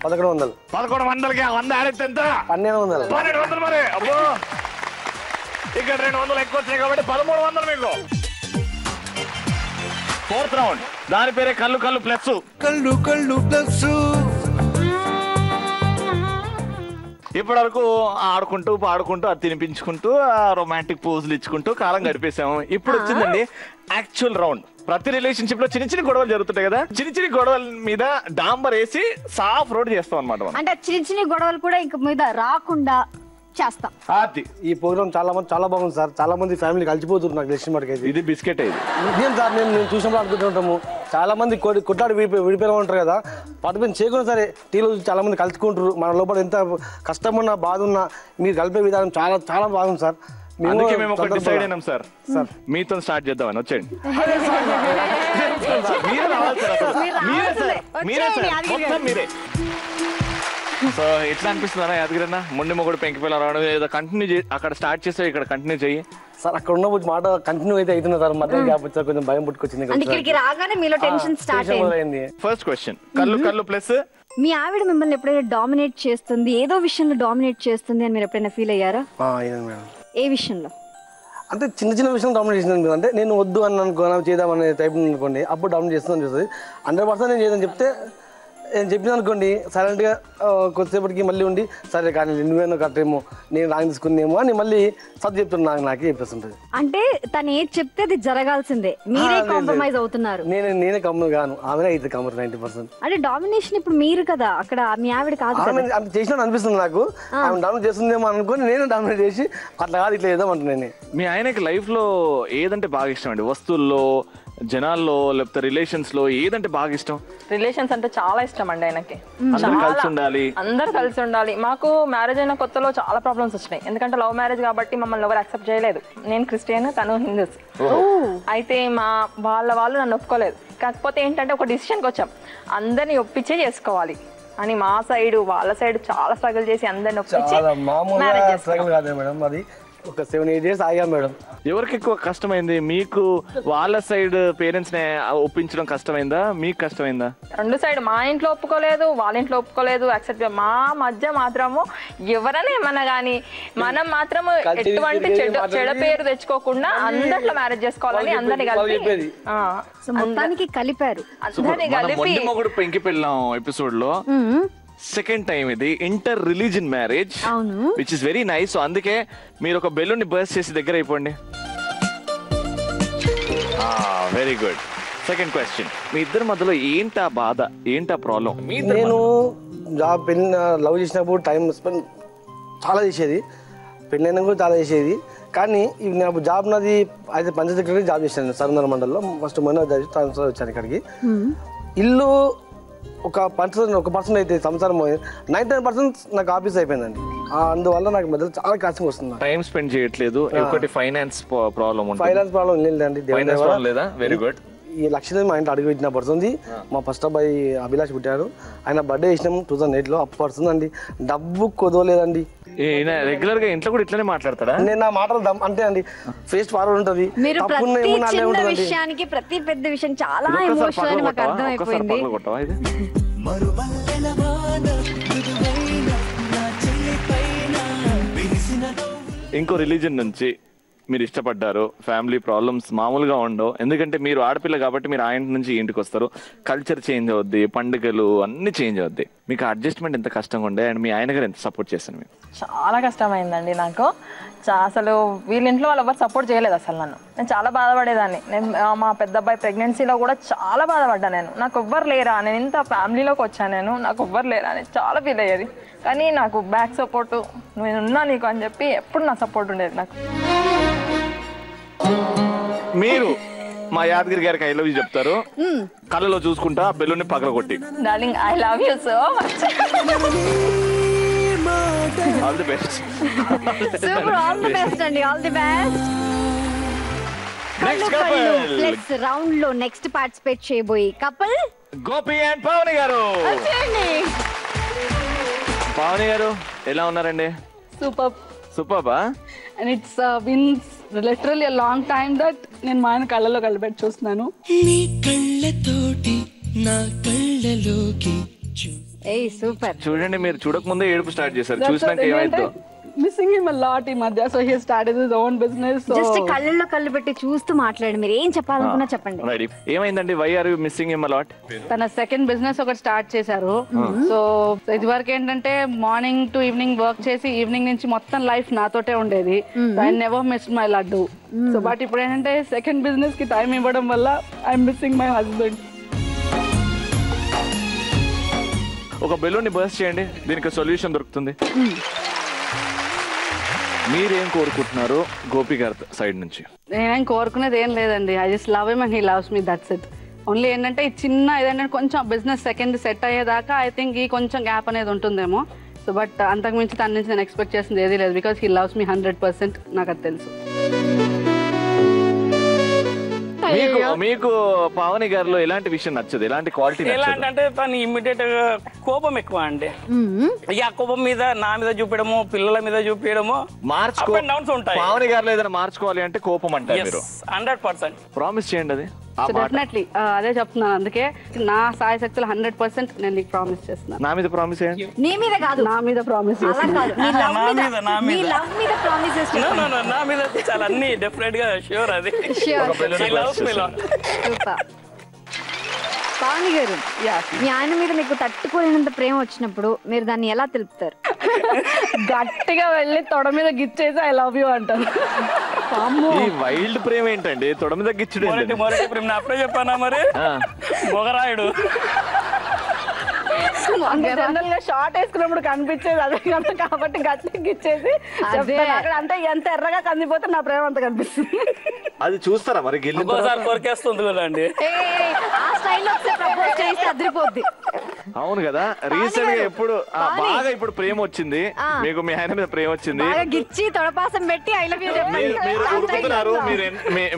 1100. 1100కి 100 ఆడితే ఎంత? 1200. 1200 మరి. అబ్బో, ఇక్కడ 200 ఎక్కువ వచ్చినాయి కాబట్టి 1300 మీకు. 4th రౌండ్, దాని పేరే కళ్ళు కళ్ళు ప్లస్. కళ్ళు కళ్ళు ప్లస్. ఇప్పటి వరకు ఆడుకుంటూ పాడుకుంటూ అది తినిపించుకుంటూ రొమాంటిక్ పోజులు ఇచ్చుకుంటూ కాలం గడిపేసాము. ఇప్పుడు వచ్చిందండి యాక్చువల్ రౌండ్. ప్రతి రిలేషన్షిప్ లో చిన్న చిన్న గొడవలు జరుగుతుంటాయి కదా, చిన్న చిన్న గొడవల మీద డాంబర్ వేసి సాఫ్ రోడ్ చేస్తాం అనమాట. అంటే చిన్న చిన్న గొడవలు కూడా ఇంక మీద రాకుండా చేస్తాం. ఈ ప్రోగ్రామ్ చాలా బాగుంది సార్. చాలా మంది ఫ్యామిలీ కలిసిపోతున్నారు నాకు తెలిసిన మటుకు. ఇది బిస్కెట్ ఇది ఇదేం సార్, నేను చూసినప్పుడు అనుకుంటుంటాము చాలా మంది కొట్లాడి విడిపోయినా ఉంటారు కదా, వాటి మీద చేయకుండా సరే టీలో చాలా మంది కలుసుకుంటారు. మన లోపల ఎంత కష్టం ఉన్నా బాధ ఉన్నా మీరు కలిపే విధానం చాలా చాలా బాగుంది సార్. అందుకే మేము ఒకటి డిసైడ్ అయినాం సార్, మీతో స్టార్ట్ చేద్దామని. వచ్చేయండి, మీరే రావాలి సార్, మీరే సార్, మొత్తం మీరే. సో ఎట్లా అనిపిస్తుందా యాదగిరన్న, మొండి మొగుడు పెంకిపిల్ల రావడం, ఏదో కంటిన్యూ అక్కడ స్టార్ట్ చేస్తే ఇక్కడ కంటిన్యూ చెయ్యి సార్. అక్కడ ఉన్న మాట కంటిన్యూ అయితే అవుతుంది సార్, మధ్య గ్యాప్ వచ్చా కొంచెం భయం పుట్టుకొచ్చింది. ఫస్ట్ క్వశ్చన్, కళ్ళు కళ్ళు ప్లస్. మీ ఆవిడ మిమ్మల్ని ఎప్పుడైనా డామినేట్ చేస్తుంది, ఏదో విషయంలో డామినేట్ చేస్తుంది అని మీరు ఎప్పుడైనా ఫీల్ అయ్యారా? ఏ విషయంలో? అంటే చిన్న చిన్న విషయం డామినేట్ చేస్తుంది. అంటే నేను వద్దు అని అనుకోని చేద్దామనే టైప్ అనుకోండి, అప్పుడు డామినేట్ చేస్తుందని చూస్తుంది. 100% నేను చేయదని చెప్తే నేను చెప్పిన అనుకోండి, సైలెంట్గా కొద్దిసేపటికి మళ్ళీ ఉండి సరే కానీ నువ్వేనో కట్టేమో నేను రాంగ్ తీసుకుందేమో అని మళ్ళీ సర్ది చెప్తున్నా, నాకే చెప్పేస్తుంటది. అంటే తను ఏది చెప్తే అది జరగాల్సిందే, మీరే కాంప్రమైజ్ అవుతున్నారు. నేనే కమ్ము కాను, ఆమె అయితే కమ్మరు 90%. అంటే డామినేషన్ ఇప్పుడు మీరు కదా, అక్కడ మీ ఆవిడ కాదు. అంత చేసినట్టు అనిపిస్తుంది నాకు, ఆమె డామినేట్ చేస్తుందేమో అనుకుని నేను డామినేట్ చేసి అట్లా కాదు ఇట్లా చేద్దాం అంటున్నాను. మీ ఆయనకి లైఫ్ లో ఏదంటే బాగా ఇష్టం అండి? వస్తువుల్లో, జనాల్లో, లేకపోతే రిలేషన్స్ లో ఏదంటే బాగా ఇష్టం? రిలేషన్స్ అంటే చాలా ఇష్టం అండి ఆయనకి. అందరూ కలిసి ఉండాలి. మాకు మ్యారేజ్ అయిన కొత్తలో చాలా ప్రాబ్లమ్స్ వచ్చినాయి, ఎందుకంటే లవ్ మ్యారేజ్ కాబట్టి మమ్మల్ని ఎవరు యాక్సెప్ట్ చేయలేదు. నేను క్రిస్టియన్, తను హిందూస్. అయితే వాళ్ళు నన్ను ఒప్పుకోలేదు. కాకపోతే ఏంటంటే ఒక డిసిషన్కి వచ్చాం, అందరినీ ఒప్పించే చేసుకోవాలి అని. మా సైడ్ వాళ్ళ సైడ్ చాలా స్ట్రగుల్ చేసి అందరిని ఒప్పించి ఒక 7-8 years ఆగా మేడం. ఎవరికి ఎక్కువ కష్టమైంది? మీకు వాళ్ళ సైడ్ పేరెంట్స్ ని ఒప్పించడం కష్టమైందా, మీకు కష్టమైందా? రెండు సైడ్, మా ఇంట్లో ఒప్పుకోలేదు, వాళ్ళ ఇంట్లో ఒప్పుకోలేదు, యాక్సెప్ట్. మా మధ్య మాత్రము ఎవరైనా ఏమన్నా కానీ మనం మాత్రం ఎటువంటి చెడ పేరు తెచ్చుకోకుండా అందరిలో మ్యారేజ్ చేసుకోవాలని అందరిని కలిపి మొత్తానికి కలిపారు. అందరిని కలిపి మొగుడు పెంకి పెళ్ళాం ఎపిసోడ్ లో సెకండ్ టైం ఇది inter religion marriage, which is very nice. So అందుకే మీరు ఒక బెలూన్ ని బర్స్ట్ చేసి దగ్గర అయిపోండి. Very good. సెకండ్ క్వశ్చన్, మీ ఇద్దరి మధ్యలో ఏంటా బాధ, ఏంటా ప్రాబ్లం? నేను జాబ్ లవ్ చేసినప్పుడు టైం స్పెండ్ చాలా చేసేది, పెళ్ళైనా కూడా చాలా చేసేది. కానీ నాకు జాబ్ నాది అయితే పంచాయతీ సెక్రటరీ జాబ్ చేశాను సరంధర మండలంలో. ఫస్ట్ మొన్న ట్రాన్స్ఫర్ వచ్చాను ఇక్కడికి. ఇల్లు ఒక పర్సన్ అయితే సంసారం 99% నాకు ఆఫీస్ అయిపోయిందండి. అందువల్ల నాకు మధ్యలో చాలా కష్టం వస్తుంది. టైం స్పెండ్ చేయట్లేదు. ఒకటి ఫైనాన్స్ ప్రాబ్లం లేదండి. Very good. ఈ లక్షలు మా ఇంట్లో అడుగు పెట్టిన పడుతుంది. మా ఫస్ట్ అబ్బాయి అభిలాష్ పుట్టారు, ఆయన బర్త్డే చేసినాము 2008లో. అప్పు పడుతుందండి, డబ్బు కుదవలేదండి. రెగ్యులర్ గా ఇంట్లో కూడా ఇట్లనే మాట్లాడతాడా? నేను నా మాటలు అంటే అండి ఫేస్ ఫార్వర్డ్ ఉంటది. ప్రతి పెద్ద విషయం చాలా ఎమోషనల్ అని మాకు అర్థమైపోయింది. ఇంకో రిలీజన్ నుంచి మీరు ఇష్టపడ్డారు, ఫ్యామిలీ ప్రాబ్లమ్స్ మామూలుగా ఉండవు, ఎందుకంటే మీరు ఆడపిల్ల కాబట్టి మీరు ఆయన నుంచి ఇంటికి వస్తారు, కల్చర్ చేంజ్ అవుద్ది, పండుగలు అన్ని చేంజ్ అవుద్ది. మీకు అడ్జస్ట్మెంట్ ఎంత కష్టంగా ఉండే అండ్ మీ ఆయన గారు ఎంత సపోర్ట్ చేశాను? మీకు చాలా కష్టమైందండి నాకు. అసలు వీళ్ళ ఇంట్లో వాళ్ళు ఎవరు సపోర్ట్ చేయలేదు అసలు నన్ను. నేను చాలా బాధపడేదాన్ని. నేను మా పెద్ద అబ్బాయి ప్రెగ్నెన్సీలో కూడా చాలా బాధపడ్డా. నాకు ఎవ్వరు లేరా, నేను ఇంత ఫ్యామిలీలోకి వచ్చాను, నాకు ఎవ్వరు లేరా అని చాలా ఫీల్ అయ్యేది. కానీ నాకు బ్యాక్ సపోర్టు, నేనున్నా నీకు అని చెప్పి ఎప్పుడు నా సపోర్ట్ ఉండేది నాకు. మీరు మా యాదగిరి గారికి ఐ లవ్ యూ చెప్తారు, కళ్ళలో చూసుకుంటా బెలూన్ని పగలగొట్టి. Darling I love you so much. All the best. Super, all the best అండి, all the best. Next couple plus round లో నెక్స్ట్ పార్టిసిపేట్ చేయబోయే కపుల్ గోపి అండ్ పావని గారు. పావని గారు ఎలా ఉన్నారండి? సూపర్. సూపర్బా? And it's been literally a long time that నేను మా ఆయన కళ్ళలో కళ్ళబెట్టి చూస్తున్నాను. నీ కళ్ళతోటి నా కళ్ళలోకి ఏయ్ సూపర్. చూడండి, మీరు చూడక ముందే ఏడుపు స్టార్ట్ చేశారు, చూసినాక ఏమైందో? మిస్సింగ్ హిమ్ అ లాట్ ఈ మధ్య. So he started his own business. Just కళ్ళల్లో కళ్ళు పెట్టి చూస్తూ మాట్లాడి మీరు ఏం చెప్పాలనుకున్నా చెప్పండి. ఏమైందండి? Why are you missing him a lot? తన సెకండ్ బిజినెస్ ఒకటి స్టార్ట్ చేశారు. సో ఇది వరకు ఏంటంటే మార్నింగ్ టు ఈవినింగ్ వర్క్ చేసి ఈవినింగ్ నుంచి మొత్తం లైఫ్ నాతోటే ఉండేది. I never missed my laddu. So but ఇప్పుడు ఏంటంటే సెకండ్ బిజినెస్ కి టైం ఇవ్వడం వల్ల ఐఎమ్ మిస్సింగ్ మై హస్బెండ్. ఒక బెలూన్ ని బర్స్ట్ చేయండి, దీనికి సొల్యూషన్ దొరుకుతుంది. మీరేం కోరుకుంటున్నారు గోపి గారి సైడ్ నుంచి? నేనేం కోరుకునేది ఏం లేదండి. I just love him and he loves me, that's it. Only ఏంటంటే ఈ చిన్న ఏదంటే కొంచెం బిజినెస్ సెకండ్ సెట్ అయ్యేదాకా ఐ థింక్ ఈ కొంచెం గ్యాప్ అనేది ఉంటుందేమో. సో బట్ అంతకుమించి తన నుంచి నేను ఎక్స్పెక్ట్ చేసింది ఏది లేదు. Because he loves me 100%. నాకు అది తెలుసు. మీకు పావని గారిలో ఎలాంటి విషయం నచ్చదు? ఎలాంటి క్వాలిటీ? ఎలాంటి అంటే తను ఇమ్మీడియట్ గా కోపం ఎక్కువ అండి. ఆ కోపం మీద నా మీద చూపించడము, పిల్లల మీద చూపించడము, డౌన్స్ ఉంటాయి. పావని గారిలో ఏదైనా మార్చుకోవాలి అంటే కోపం అంటారు మీరు? 100%. ప్రామిస్ చేయండి అది. డెఫినెట్లీ అదే చెప్తున్నాను. అందుకే నా సాయి శక్తులు 100% నేను నీకు ప్రామిస్ చేస్తున్నాను. నా మీద ప్రామిస్ చేయండి. నీ మీద కాదు, నా మీద ప్రామిస్ చేస్తున్నాను. నా మీద చాలా అన్ని డెఫినెట్ గా షూర్. అది పావని గారు, మీ ఆయన మీద మీకు తట్టుకోలేనంత ప్రేమ వచ్చినప్పుడు మీరు దాన్ని ఎలా తెలుపుతారు? గట్టిగా వెళ్ళి తొడ మీద గిచ్చేసి ఐ లవ్ యూ అంటారు. ఈ వైల్డ్ ప్రేమ ఏంటండి? తొడ మీద గిచ్చుడు ప్రేమ అప్పుడే చెప్పానా మరి? మొగరాయుడు జనరల్ గా షార్ట్ వేసుకున్నప్పుడు కనిపించేది అదే కదా, కాబట్టి గట్టిగా గిచ్చేసి అక్కడ అంతా ఎంత ఎర్రగా కందిపోతే నా ప్రేమ అంత కనిపిస్తుంది. అది చూస్తారా మరి? కొరికేస్తుంది కదండి. అవును కదా. రీసెంట్ గా ఎప్పుడు బాగా ఇప్పుడు ప్రేమ వచ్చింది మీకు? మీ ఆయన మీద ప్రేమ వచ్చింది, గిచ్చి తొడపాసం పెట్టి ఐ లవ్ యూ మీరు ఉరుకుతున్నారు.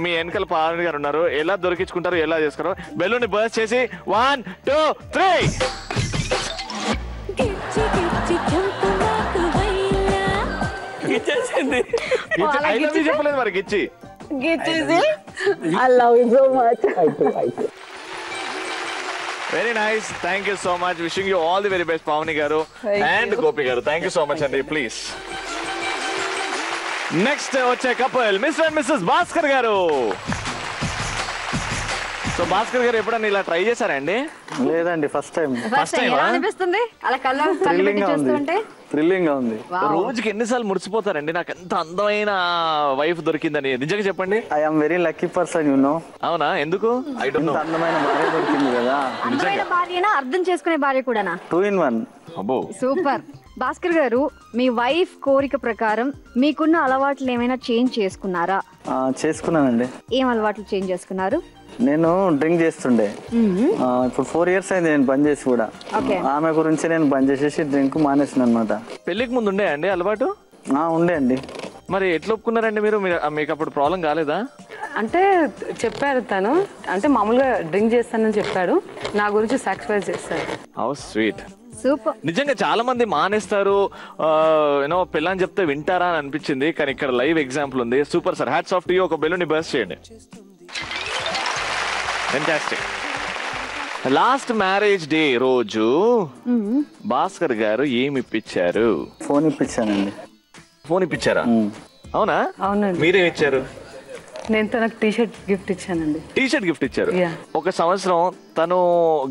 మీ వెనకాల పావని గారు ఉన్నారు. ఎలా దొరికించుకుంటారు, ఎలా చేసుకుంటారు? బెలూన్ బర్స్ట్ చేసి 1 2 3 చెప్పలేదు మరి గిచ్చి I love you so much. Very nice. Thank you so much. Wishing you all the very best Pavani garu and Gopi garu. Thank you so much అండి. ప్లీజ్ నెక్స్ట్ వచ్చే couple Mr and Mrs Bhaskar garu. So Bhaskar గారు ఎప్పుడన్నా ఇలా try చేశారండి? లేదండి, ఫస్ట్ టైం. అనిపిస్తుంది అలా కళ్ళ చూస్తుంటే? థ్రిల్లింగ్ గా ఉంది. రోజుకి ఎన్నిసార్లు మురిసిపోతారండి నాకు ఎంత అందమైన వైఫ్ దొరికిందని? నిజంగా చెప్పండి. I am very lucky person you know. అవునా? ఎందుకు? I don't know. అందమైన భార్య దొరికింది కదా. అందమైన భార్యనా, అర్థం చేసుకునే భార్య కూడానా? 2 in 1. అబ్బో సూపర్. భాస్కర్ గారు, మీ వైఫ్ కోరిక ప్రకారం మీకున్న అలవాట్లు ఏమైనా చేంజ్ చేసుకున్నారా? చేసుకున్నానండి. ఏం అలవాట్లు చేంజ్ చేసుకున్నారు? నేను డ్రింక్ చేస్తుండే. ఇప్పుడు 4 years అయింది నేను బంద్ చేసి కూడా. ఆమె గురించి నేను బంద్ చేసేసి డ్రింక్ మానేసిన అనమాట. పెళ్లికి ముందు ఉండే అండి అలవాటు? ఉండే అండి. మరి ఎట్లా ఒప్పుకున్నారండి మీరు? మీకు అప్పుడు ప్రాబ్లం కాలేదా? అంటే చెప్పారు తను, అంటే మామూలుగా డ్రింక్ చేస్తానని చెప్పాడు, నా గురించి సాక్రిఫైస్ చేస్తాడు. How sweet. సూపర్. నిజంగా చాలా మంది మానేస్తారు, యూనో పిల్లని చెప్తే వింటారా అని అనిపించింది, కానీ ఇక్కడ లైవ్ ఎగ్జాంపుల్ ఉంది. Super sir, hats off to you. ఒక బెలూన్ బర్స్ట్ చేయండి. ఫెంటాస్టిక్. లాస్ట్ మ్యారేజ్ డే రోజు భాస్కర్ గారు ఏమి ఇప్పించారు? ఫోన్ ఇప్పించానండి. ఫోన్ ఇప్పించారా? అవునా? అవునండి. మీరేం ఇచ్చారు? నేను తనకు టీషర్ట్ గిఫ్ట్ ఇచ్చానండి. టీషర్ట్ గిఫ్ట్ ఇచ్చారు. ఒక సంవత్సరం తను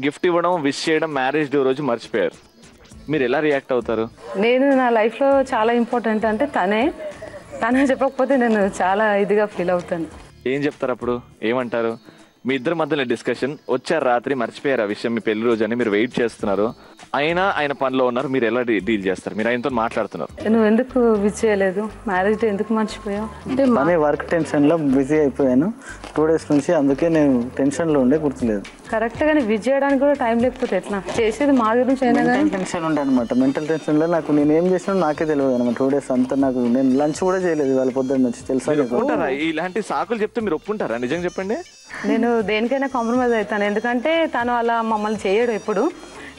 గిఫ్ట్ ఇవ్వడం, విష్ చేయడం మ్యారేజ్ డే రోజు మర్చిపోయారు. మీరు ఎలా రియాక్ట్ అవుతారు? నేను నా లైఫ్ లో చాలా ఇంపార్టెంట్ అంటే తనే చెప్పకపోతే నేను చాలా ఇదిగా ఫీల్ అవుతాను. ఏం చెప్తారు అప్పుడు? ఏమంటారు? మీ ఇద్దరి మధ్యలో డిస్కషన్, వచ్చారు రాత్రి మర్చిపోయారు ఆ విషయం, మీ పెళ్లి రోజు అని మీరు వెయిట్ చేస్తున్నారు, అయినా ఆయన పనిలో ఉన్నారు, మీరు ఎలా డీల్ చేస్తారు? మీరు ఆయనతో మాట్లాడుతున్నారు, నువ్వు ఎందుకు విజ్ చేయలేదు, మ్యారేజ్ డే ఎందుకు మర్చిపోయావు అంటే మనీ వర్క్ టెన్షన్ లో బిజీ అయిపోయాను 2 days నుంచి, అందుకే నేను టెన్షన్ లో ఉండే గుర్తులేదు. కరెక్ట్ గానీ విజ్ చేయడానికి కూడా టైం లేకపోతే ఎట్లా? చేసేది మా గురించి అయినా కానీ టెన్షన్ ఉండే అనమాట. మెంటల్ టెన్షన్ లో నాకు నేను ఏం చేసినా నాకే తెలియదు అనమాట. 2 days అంతా నాకు, నేను లంచ్ కూడా చేయలేదు వాళ్ళ పొద్దున్న నుంచి, తెలుసా? ఇలాంటి సాకులు చెప్తే మీరు ఒప్పుకుంటారా? నిజంగా చెప్పండి. నేను దేనికైనా కాంప్రమైజ్ అవుతాను, ఎందుకంటే తను అలా మమ్మల్ని చేయడు ఎప్పుడు.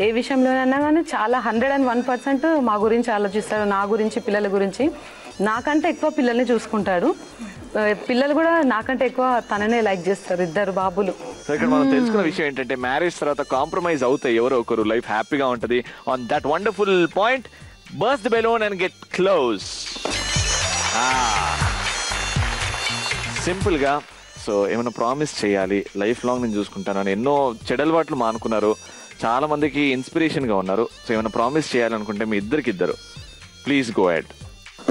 ఏ విషయంలోనైనా కానీ చాలా 101% మా గురించి ఆలోచిస్తాడు, నా గురించి, పిల్లల గురించి. నాకంటే ఎక్కువ పిల్లల్ని చూసుకుంటాడు, పిల్లలు కూడా నాకంటే ఎక్కువ తననే లైక్ చేస్తారు, 2 బాబులు. సో ఇక్కడ మనం తెలుసుకున్న విషయం ఏంటంటే మ్యారేజ్ తర్వాత కాంప్రమైజ్ అవుతాయి ఎవరో ఒకరు, లైఫ్ హ్యాపీగా ఉంటుంది. On that wonderful point burst the balloon and get close. Simple గా సో ఏమైనా ప్రామిస్ చేయాలి, లైఫ్ లాంగ్ నేను చూసుకుంటాను అని ఎన్నో చెడలవాట్లు మానుకున్నారు, చాలా మందికి ఇన్స్పిరేషన్ గా ఉన్నారు. సో ఏమైనా ప్రామిస్ చేయాలనుకుంటే మీ ఇద్దరు ప్లీజ్ గో హెడ్.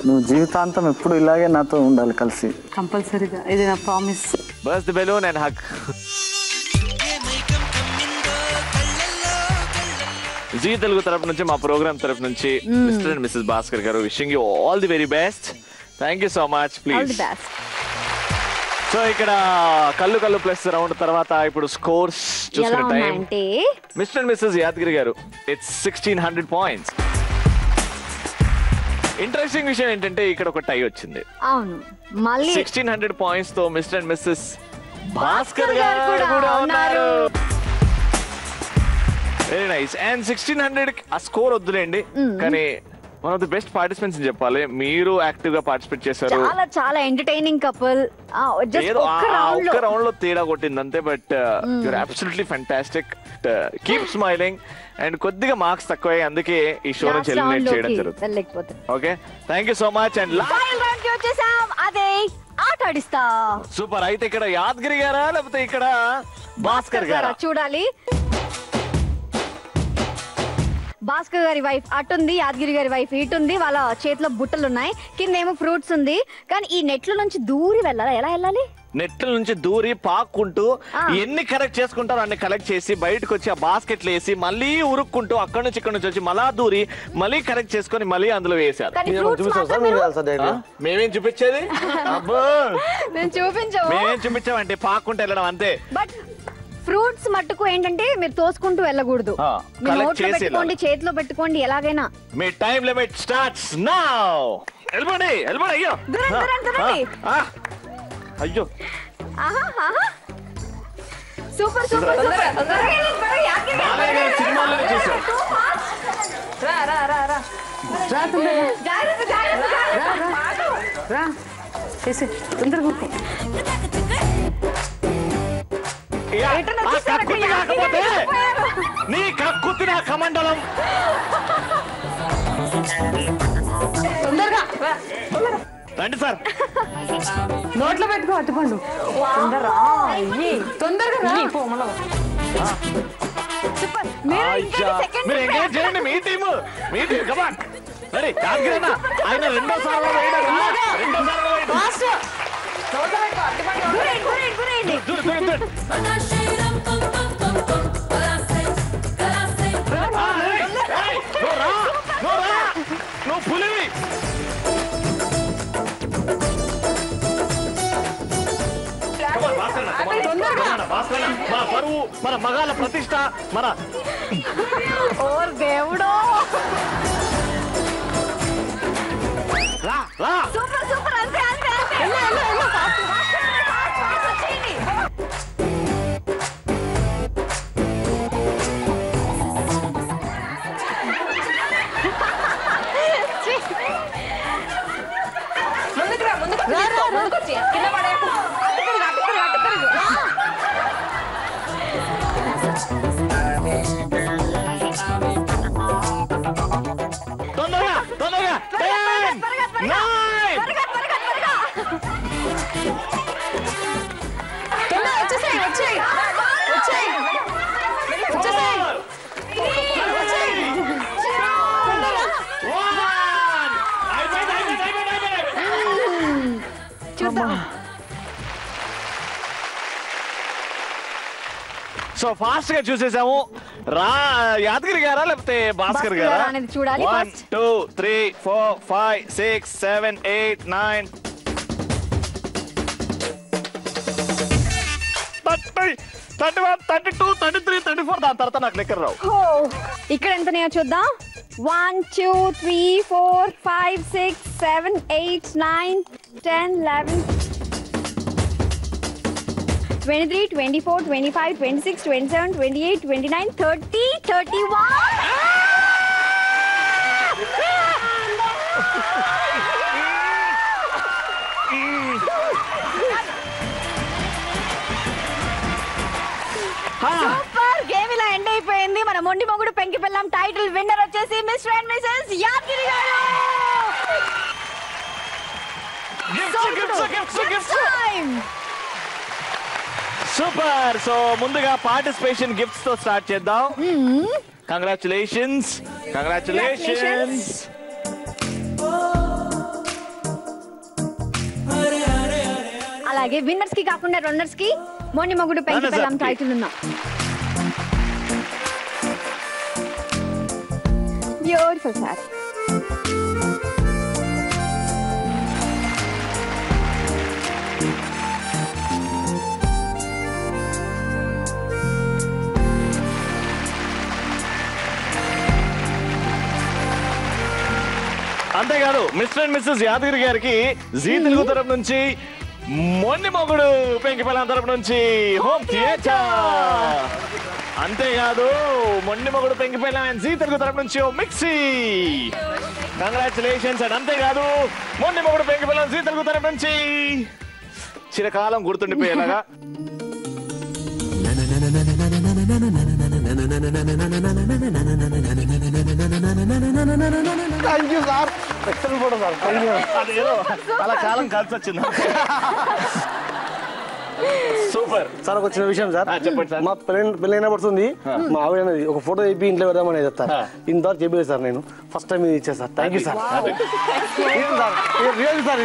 నువ్వు జీవితాంతం ఎప్పుడు ఇలాగే నాతో ఉండాలి కలిసి. కంపల్సరీగా ఇది నా promise. Burst the balloon and hug. Zee Telugu తరపు నుంచి, మా ప్రోగ్రామ్ తరపు నుంచి mister and Mrs Bhaskar garu wishing you all the very best. Thank you so much. Please. So ఇక్కడ కళ్ళు ప్లస్ రౌండ్ తర్వాత ఇప్పుడు స్కోర్స్ చూసుకునే time. Mr and Mrs Yadagiri garu it's 1600 points. Interesting విషయం ఏంటంటే ఇక్కడ ఒక టై వచ్చింది. అవును, మళ్ళీ 1600 పాయింట్స్ తో మిస్టర్ అండ్ మిస్సెస్ భాస్కర్ గారు కూడా ఉన్నారు. Very nice. అండ్ 1600 ఆ స్కోర్ వద్దులేండి, కానీ one of the best participants అని చెప్పాలి. మీరు యాక్టివ్ గా పార్టిసిపేట్ చేశారు. చాలా ఎంటర్టైనింగ్ కపుల్. ఒక్క రౌండ్ లో తేడా కొట్టింది అంతే, but you're absolutely fantastic. Keep smiling. And కొద్దిగా మార్క్స్ తక్కువ, అందుకే ఈ షో నుంచి ఎలిమినేట్ చేయడం జరుగుతుంది. Okay, thank you so much. And అదే ఆట ఆడిస్తా. సూపర్. అయితే ఇక్కడ యాదగిరి గారా లేకపోతే ఇక్కడ భాస్కర్ గారా చూడాలి. భాస్కర్ గారి వైఫ్ అటుంది, యాదగిరి గారి వైఫ్ ఇటుంది. వాళ్ళ చేతిలో బుట్టలు ఉన్నాయి, కింద ఏమో ఫ్రూట్స్ ఉంది. కానీ ఈ నెట్ల నుంచి దూరి వెళ్ళాలి. ఎలా వెళ్ళాలి? నెట్ల నుంచి దూరి పాక్కుంటూ ఎన్ని కలెక్ట్ చేసుకుంటారో అన్ని కలెక్ట్ చేసి బయటకు వచ్చి ఆ బాస్కెట్లు వేసి మళ్ళీ ఉరుక్కుంటూ అక్కడ నుంచి వచ్చి మళ్ళా దూరి మళ్ళీ కలెక్ట్ చేసుకొని మళ్ళీ అందులో వేసారు. మేమేం చూపించేది? మేమేం చూపించామంటే పాక్కుంటూ వెళ్ళడం అంతే. బట్ ఫ్రూట్స్ మట్టుకు ఏంటంటే మీరు తోసుకుంటూ వెళ్ళకూడదు. పెట్టుకోండి, చేతిలో పెట్టుకోండి, ఎలాగైనా. మీ టైం లిమిట్ స్టార్ట్స్ నౌ. వెళ్ళిపోండి. అయ్యో అయ్యో, సూపర్. సినిమాలోనే చూసాం. నీ కక్కుతి నా కమండలం. రండి సార్. నోట్లో పెట్టుకో అట్టుకోండు. తొందరగా మీరు ఎంకరేజ్ చేయండి. మీ టీము కమాన్. రెడీ? ఆయన రెండోసారి నువ్వు పులివి. మన పరువు, మన మగాళ్ళ ప్రతిష్ట, మన దేవుడో. రా. సూపర్. అంతే. తొందరగా 10 9 వచ్చేయ్. సో ఫాస్ట్ గా చూసేసాము. యాదగిరి గారా లేకపోతే భాస్కర్ గారా అనేది చూడాలి. 1 2 3 4 5 6 7 8 9 31 32 33 34 దాని తర్వాత నాకు లెక్క రావు. ఇక్కడ ఎంతనే చూద్దాం. 1 2 3 4 5 6 7 8 9 10 11 23 24 25 26 27 28 29 30 31. సూపర్. గేమ్ ఇలా ఎండ్ అయిపోయింది. మన మొండి మొగుడు పెంకి పిల్లం టైటిల్ విన్నర్ వచ్చేసి మిస్టర్ అండ్ మిసెస్ యాదగిరి గారు. సూపర్. సో ముందుగా పార్టిసిపేషన్ గిఫ్ట్స్ తో స్టార్ట్ చేద్దాం. కంగ్రాచులేషన్స్. అలాగే విన్నర్స్ కి కాకుండా రన్నర్స్ కి మొండి మొగుడు పెంకి పిల్లం టైటిల్ ఉన్నా. Beautiful sir. అంతేకాదు మిస్టర్ అండ్ మిస్సెస్ యాదగిరి గారికి జీ తెలుగు తరపు నుంచి, మొండి మొగుడు పెంకి పిల్లం తరపు నుంచి హోమ్ థియేటర్. అంతేకాదు మొండి మొగుడు పెంకి పిల్లం అండ్ జీ తెలుగు తరపు నుంచి ఓ మిక్సీ. కంగ్రాచులేషన్స్. అండ్ అంతేకాదు మొండి మొగుడు పెంకి పిల్లం జీ తెలుగు తరపు నుంచి చిరకాలం గుర్తుండిపోయేలాగా thank you sir. Excellent photo sir. అదేదో అలా కాలం కలిసి వచ్చింది. Super sir. ఒక చిన్న విషయం సార్, చెప్పండి సార్. మా పెళ్ళైన పడుతుంది, మా ఆవిడ అనేది ఒక ఫోటో చెప్పి ఇంట్లో పెడదామని సార్. ఇంతవరకు చెప్పలేదు సార్, నేను ఫస్ట్ టైం ఇది ఇచ్చాను sir. Thank you sir. Real sir.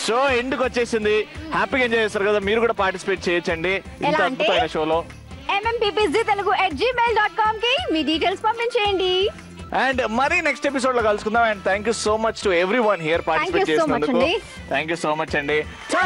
Show ఎండ్కి వచ్చేసింది. హ్యాపీగా ఎంజాయ్ చేస్తారు కదా, మీరు కూడా పార్టిసిపేట్ చేయొచ్చండి ఇంత అద్భుతమైన షోలో. mmppztelugu@gmail.com కి మీ డీటెయిల్స్ పంపించేయండి. అండ్ మరి నెక్స్ట్ ఎపిసోడ్ లో కలుసుకుందాం. And thank you so much to everyone here participate చేసినందుకు. థ్యాంక్ యూ సో మచ్ అండి. చా